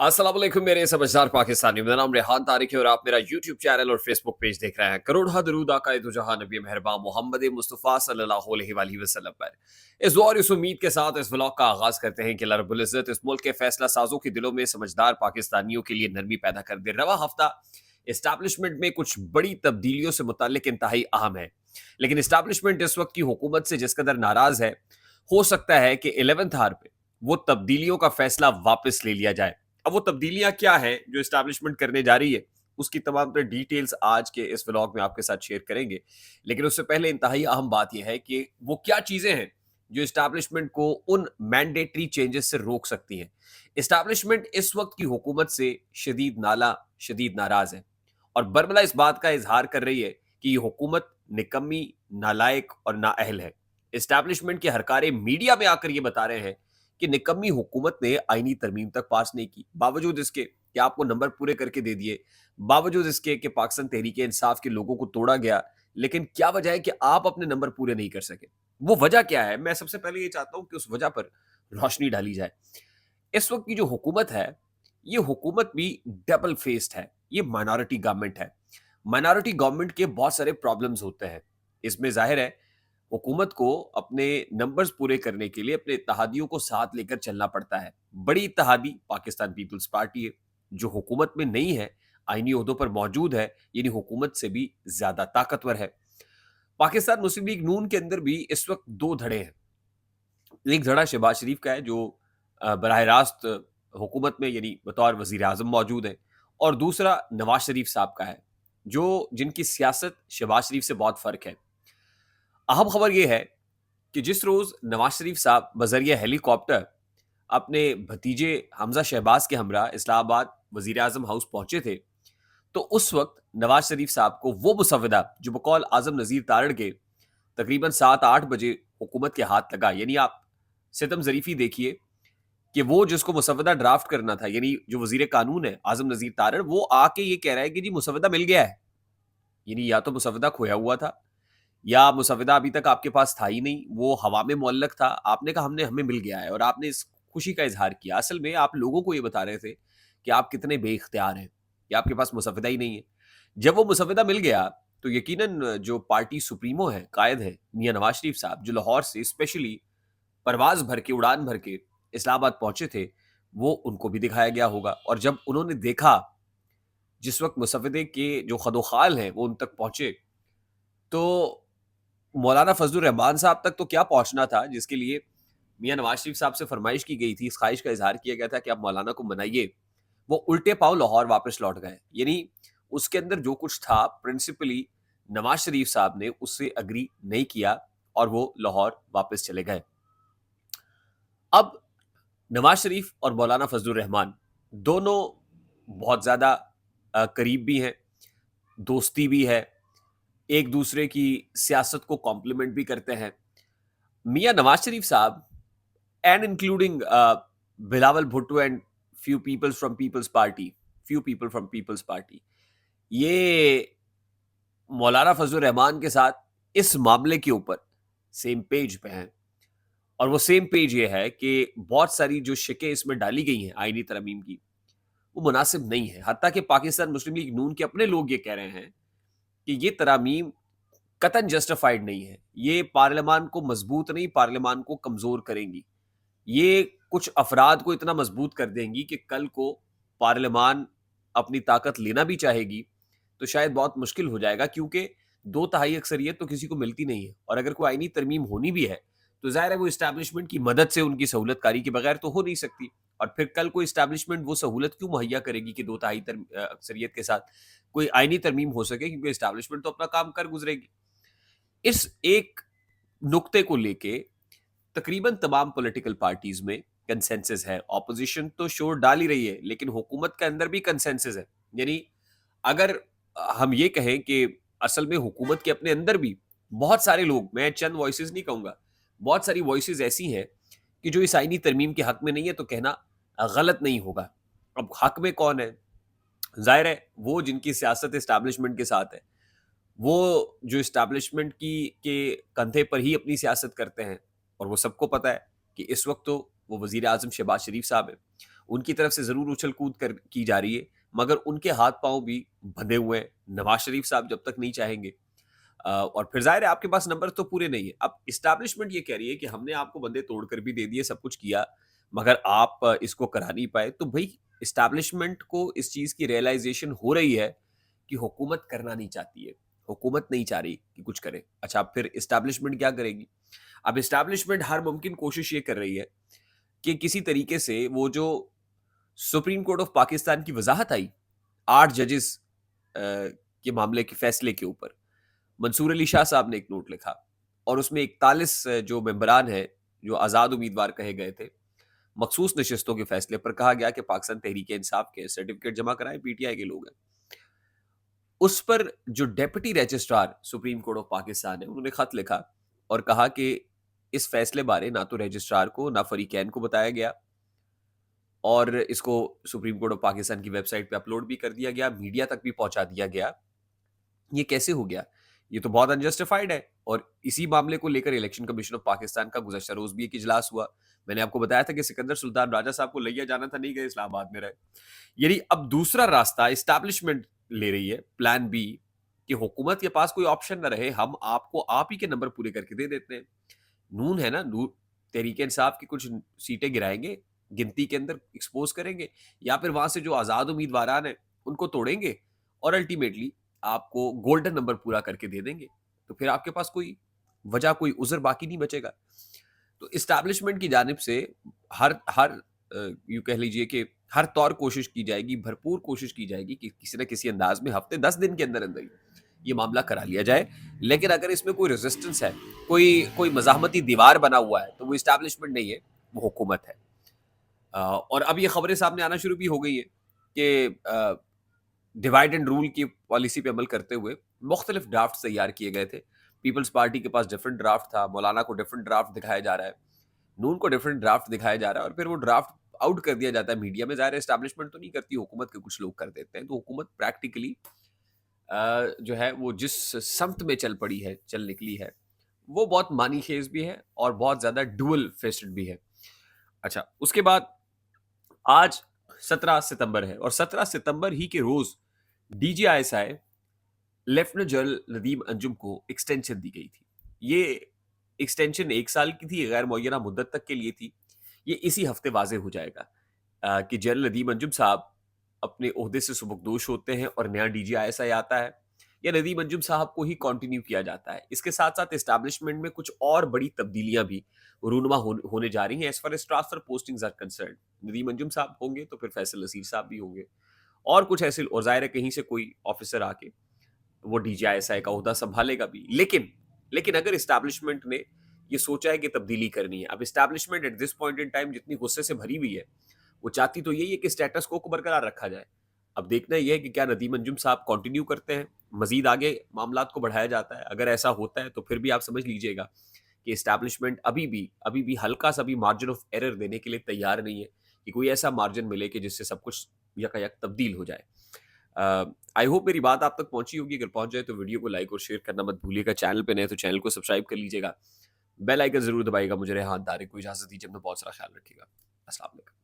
अस्सलाम वालेकुम मेरे समझदार पाकिस्तानी। मेरा नाम रेहान तारिक है और आप मेरा यूट्यूब चैनल और फेसबुक पेज देख रहे हैं। करोड़ दरूद आका दो जहां नबी मेहरबान मोहम्मद मुस्तफ़ा सल्लल्लाहु अलैहि वसल्लम पर। इस दुआ और इस उम्मीद के साथ इस व्लॉग का आगाज करते हैं कि अल्लाह रब्बुल इज्जत इस मुल्क के फैसला साजों के दिलों में समझदार पाकिस्तानियों के लिए नरमी पैदा कर दे। रवा हफ्ता इस्टेब्लिशमेंट में कुछ बड़ी तब्दीलियों से मुताल्लिक इंतहाई अहम है, लेकिन इस्टेब्लिशमेंट इस वक्त की हुकूमत से जिस कदर नाराज है, हो सकता है कि 11th आवर पे वो तब्दीलियों का फैसला वापस ले लिया जाए। अब वो तब्दीलियां क्या हैं जो इस्टेब्लिशमेंट करने जा रही है, उसकी तमाम तर डिटेल्स आज के इस व्लॉग में आपके साथ शेयर करेंगे। लेकिन उससे पहले इंतहाई अहम बात यह है कि वो क्या चीजें हैं जो इस्टेब्लिशमेंट को उन मैंडेटरी चेंजेस से रोक सकती हैं। इस्टेब्लिशमेंट इस वक्त की हुकूमत से शदीद नाराज है और बरमला इस बात का इजहार कर रही है कि ये हुकूमत निकम्मी, नालायक और नाअहल है। इस्टेब्लिशमेंट के हरकारे मीडिया में आकर ये बता रहे हैं कि निकम्मी हुकूमत ने आईनी तरमीम तक पास नहीं की, बावजूद इसके कि आपको नंबर पूरे करके दे दिए, बावजूद इसके कि पाकिस्तान तहरीक इंसाफ के लोगों को तोड़ा गया, लेकिन क्या वजह है कि आप अपने नंबर पूरे नहीं कर सके? वो वजह क्या है? मैं सबसे पहले ये चाहता हूं कि उस वजह पर रोशनी डाली जाए। इस वक्त की जो हुकूमत है, ये हुकूमत भी डबल फेस्ड है। ये माइनॉरिटी गवर्नमेंट है। माइनॉरिटी गवर्नमेंट के बहुत सारे प्रॉब्लम्स होते हैं। इसमें जाहिर है हुकूमत को अपने नंबर्स पूरे करने के लिए अपने इत्तेहादियों को साथ लेकर चलना पड़ता है। बड़ी इत्तेहादी पाकिस्तान पीपल्स पार्टी है, जो हुकूमत में नहीं है, आईनी ओहदों पर मौजूद है, यानी हुकूमत से भी ज्यादा ताकतवर है। पाकिस्तान मुस्लिम लीग नून के अंदर भी इस वक्त दो धड़े हैं। एक धड़ा शहबाज शरीफ का है, जो बराह रास्त हुकूमत में यानी बतौर वजीर आजम मौजूद है, और दूसरा नवाज शरीफ साहब का है, जो जिनकी सियासत शहबाज शरीफ से बहुत फर्क है। अहम खबर यह है कि जिस रोज नवाज शरीफ साहब बजरिया हेलीकॉप्टर अपने भतीजे हमजा शहबाज के हमरा इस्लामाबाद वजीर आजम हाउस पहुंचे थे, तो उस वक्त नवाज शरीफ साहब को वो मुसवदा जो बकौल आजम नजीर तारड़ के तकरीबन 7-8 बजे हुकूमत के हाथ लगा, यानी आप सितम जरीफी देखिए कि वो जिसको मुसवदा ड्राफ्ट करना था, यानी जो वजीर कानून है आजम नजीर तारड़, वो आके ये कह रहा है कि जी मुसवदा मिल गया है। यानी या तो मुसवदा खोया हुआ था, या मुसवदा अभी तक आपके पास था ही नहीं, वो हवा में मुअल्लक था। आपने कहा हमें मिल गया है और आपने इस खुशी का इजहार किया। असल में आप लोगों को ये बता रहे थे कि आप कितने बेइख्तियार हैं, कि आपके पास मुसवदा ही नहीं है। जब वो मुसवदा मिल गया तो यकीनन जो पार्टी सुप्रीमो है, कायद है मियां नवाज शरीफ साहब, जो लाहौर से स्पेशली परवाज भर के, उड़ान भर के इस्लामाबाद पहुंचे थे, वो उनको भी दिखाया गया होगा। और जब उन्होंने देखा जिस वक्त मुसवदे के जो खदोखाल हैं वो उन तक पहुंचे, तो मौलाना फजलुर रहमान साहब तक तो क्या पहुंचना था, जिसके लिए मियां नवाज शरीफ साहब से फरमाइश की गई थी, इस ख्वाहिश का इजहार किया गया था कि आप मौलाना को मनाइए, वो उल्टे पांव लाहौर वापस लौट गए। यानी उसके अंदर जो कुछ था प्रिंसिपली नवाज शरीफ साहब ने उससे अग्री नहीं किया और वो लाहौर वापस चले गए। अब नवाज शरीफ और मौलाना फजलुर रहमान दोनों बहुत ज्यादा करीब भी हैं, दोस्ती भी है, एक दूसरे की सियासत को कॉम्प्लीमेंट भी करते हैं। मियां नवाज शरीफ साहब and including Bilawal Bhutto and few people from People's Party, ये मौलाना फजलुर रहमान के साथ इस मामले के ऊपर सेम पेज पे हैं। और वो सेम पेज ये है कि बहुत सारी जो शिकें इसमें डाली गई हैं आईनी तरमीम की, वो मुनासिब नहीं है। हत्ता कि पाकिस्तान मुस्लिम लीग नून के अपने लोग ये कह रहे हैं कि ये तरामीम कतन जस्टिफाइड नहीं है, ये पार्लियामान को मजबूत नहीं, पार्लियामान को कमजोर करेंगी। ये कुछ अफराद को इतना मजबूत कर देंगी कि कल को पार्लियामान अपनी ताकत लेना भी चाहेगी तो शायद बहुत मुश्किल हो जाएगा, क्योंकि 2/3 अक्सरियत तो किसी को मिलती नहीं है। और अगर कोई आईनी तरमीम होनी भी है तो जाहिर है वो इस्टेब्लिशमेंट की मदद से, उनकी सहूलत कारी के बगैर तो हो नहीं सकती। और फिर कल को इस्टेब्लिशमेंट वो सहूलत क्यों मुहैया करेगी कि 2/3 अक्सरियत के साथ कोई आईनी तरमीम हो सके, क्योंकि इस्टेब्लिशमेंट तो अपना काम कर गुजरेगी। इस एक नुक्ते को लेके तकरीबन तमाम पॉलिटिकल पार्टीज में कंसेंसस है। ऑपोजिशन तो शोर डाल ही रही है, लेकिन हुकूमत के अंदर भी कंसेंसस है। यानी अगर हम ये कहें कि असल में हुकूमत के अपने अंदर भी बहुत सारे लोग, मैं चंद वॉइसेस नहीं कहूंगा, बहुत सारी वॉइसेस ऐसी हैं कि जो इस आईनी तरमीम के हक में नहीं है, तो कहना गलत नहीं होगा। अब हक में कौन है? जाहिर है वो जिनकी सियासत इस्टेब्लिशमेंट के साथ है, वो जो इस्टेब्लिशमेंट की के कंधे पर ही अपनी सियासत करते हैं। और वो सबको पता है कि इस वक्त तो वो वजीर आजम शहबाज शरीफ साहब है, ان کی طرف سے ضرور اچھل کود کی جا رہی ہے، مگر ان کے ہاتھ پاؤں بھی بندھے ہوئے ہیں. نواز شریف صاحب جب تک نہیں چاہیں گے اور پھر ظاہر ہے آپ کے پاس نمبر تو پورے نہیں ہے. اب اسٹیبلشمنٹ یہ کہہ رہی ہے کہ ہم نے آپ کو بندے توڑ کر بھی دے دیے، سب کچھ کیا، مگر آپ اس کو کرا نہیں پائے. تو بھائی اسٹیبلشمنٹ کو اس چیز کی ریئلائزیشن ہو رہی ہے کہ حکومت کرنا نہیں چاہتی ہے، حکومت نہیں چاہ رہی کہ کچھ کرے. اچھا اب پھر اسٹیبلشمنٹ کیا کرے گی؟ اب اسٹیبلشمنٹ ہر ممکن کوشش یہ کر رہی ہے کہ کسی طریقے سے وہ جو سپریم کورٹ آف پاکستان کی وضاحت آئی 8 ججز کے معاملے کے فیصلے کے اوپر، منصور علی شاہ صاحب نے ایک نوٹ لکھا اور اس میں 41 جو ممبران ہیں جو آزاد امیدوار کہے گئے تھے مخصوص نشستوں کے فیصلے پر، کہا گیا کہ پاکستان تحریک انصاف کے سرٹیفکیٹ جمع کرائیں، پی ٹی آئی کے لوگ ہیں. اس پر جو deputy registrar supreme court of Pakistan ہے انہوں نے خط لکھا اور کہا کہ اس فیصلے بارے نہ تو رجسٹرار کو نہ فریقین کو بتایا گیا اور اس کو سپریم کورٹ آف پاکستان کی ویب سائٹ پہ اپلوڈ بھی کر دیا گیا، میڈیا تک بھی پہنچا دیا گیا. یہ کیسے ہو گیا؟ یہ تو بہت انجسٹیفائڈ ہے. اور اسی معاملے کو لے کر الیکشن کمیشن آف پاکستان کا گزشتہ روز بھی ایک اجلاس ہوا. میں نے آپ کو بتایا تھا کہ سکندر سلطان راجہ صاحب کو لیا جانا تھا، نہیں گئے، اسلام آباد میں رہے. یعنی اب دوسرا راستہ اسٹیبلشمنٹ لے رہی ہے، پلان بی، کہ حکومت کے پاس کوئی آپشن نہ رہے، ہم آپ کو آپ ہی کے نمبر پورے کر کے دے دیتے ہیں. نون ہے نا، نون تحریک انصاف کی کچھ سیٹیں گرائیں گے، گنتی کے اندر ایکسپوز کریں گے، یا پھر وہاں سے جو آزاد امیدواران ہیں ان کو توڑیں گے اور الٹیمیٹلی آپ کو گولڈن نمبر پورا کر کے دے دیں گے. تو پھر آپ کے پاس کوئی وجہ، کوئی عذر باقی نہیں بچے گا. تو اسٹیبلشمنٹ کی جانب سے ہر یوں کہہ لیجئے کہ ہر طور کوشش کی جائے گی، بھرپور کوشش کی جائے گی کہ کسی نہ کسی انداز میں ہفتے 10 دن کے اندر اندر ہی یہ معاملہ کرا لیا جائے. لیکن اگر اس میں کوئی ریزسٹنس ہے، کوئی مزاحمتی دیوار بنا ہوا ہے، تو وہ اسٹیبلشمنٹ نہیں ہے، وہ حکومت ہے. اور اب یہ خبریں سامنے آنا شروع بھی ہو گئی ہیں کہ ڈیوائڈ اینڈ رول کی پالیسی پہ عمل کرتے ہوئے مختلف ڈرافٹ تیار کیے گئے تھے. پیپلز پارٹی کے پاس ڈفرنٹ ڈرافٹ تھا، مولانا کو ڈفرنٹ ڈرافٹ دکھایا جا رہا ہے، نون کو ڈفرنٹ ڈرافٹ دکھایا جا رہا ہے، اور پھر وہ ڈرافٹ آؤٹ کر دیا جاتا ہے میڈیا میں. ظاہر ہے اسٹیبلشمنٹ تو نہیں کرتی، حکومت کے کچھ لوگ کر دیتے ہیں. تو حکومت پریکٹیکلی جو ہے وہ جس سمت میں چل پڑی ہے، چل نکلی ہے، وہ بہت معنی خیز بھی ہے اور بہت زیادہ ڈوئل فیسڈ بھی ہے. اچھا اس کے بعد آج 17 ستمبر ہے، اور 17 ستمبر ہی کے روز D G I S I lieutenant general Nadeem Anjum کو ایکسٹینشن دی گئی تھی. یہ ایکسٹینشن 1 سال کی تھی، غیر معینہ مدت تک کے لیے تھی. یہ اسی ہفتے واضح ہو جائے گا کہ جنرل ندیم انجم صاحب اپنے عہدے سے سبکدوش ہوتے ہیں اور نیا ڈی جی آئی ایس آئی آتا ہے، یا ندیم انجم صاحب کو ہی کنٹینیو کیا جاتا ہے. اس کے ساتھ ساتھ اسٹیبلشمنٹ میں کچھ اور بڑی تبدیلیاں بھی رونما ہونے جا رہی ہیں. As far as transfer postings are concerned, Nadeem Anjum sahab ہوں گے تو پھر فیصل نصیر صاحب بھی ہوں گے، اور کچھ ایسے، اور ظاہر ہے کہیں سے کوئی آفیسر آ کے وہ ڈی جی آئی ایس آئی کا عہدہ سنبھالے گا بھی. لیکن اگر اسٹیبلشمنٹ نے یہ سوچا ہے کہ تبدیلی کرنی ہے، اب establishment at this point in time جتنی غصے سے بھری ہوئی ہے، وہ چاہتی تو یہی ہے کہ اسٹیٹس کو برقرار رکھا جائے. اب دیکھنا یہ ہے کہ کیا ندیم انجم صاحب کنٹینیو کرتے ہیں، مزید آگے معاملات کو بڑھایا جاتا ہے. اگر ایسا ہوتا ہے تو پھر بھی آپ سمجھ لیجئے گا کہ اسٹیبلشمنٹ ابھی بھی ہلکا سا بھی مارجن آف ایرر دینے کے لیے تیار نہیں ہے کہ کوئی ایسا مارجن ملے کہ جس سے سب کچھ یک تبدیل ہو جائے. آئی ہوپ میری بات آپ تک پہنچی ہوگی. اگر پہنچ جائے تو ویڈیو کو لائک اور شیئر کرنا مت بھولیے گا. چینل پہ نئے تو چینل کو سبسکرائب کر لیجیے گا، بیل آئیکن ضرور دبائیے گا. مجھے ریحان طارق کو اجازت دیجیے، اپنا بہت سارا خیال رکھیے گا. السلام علیکم.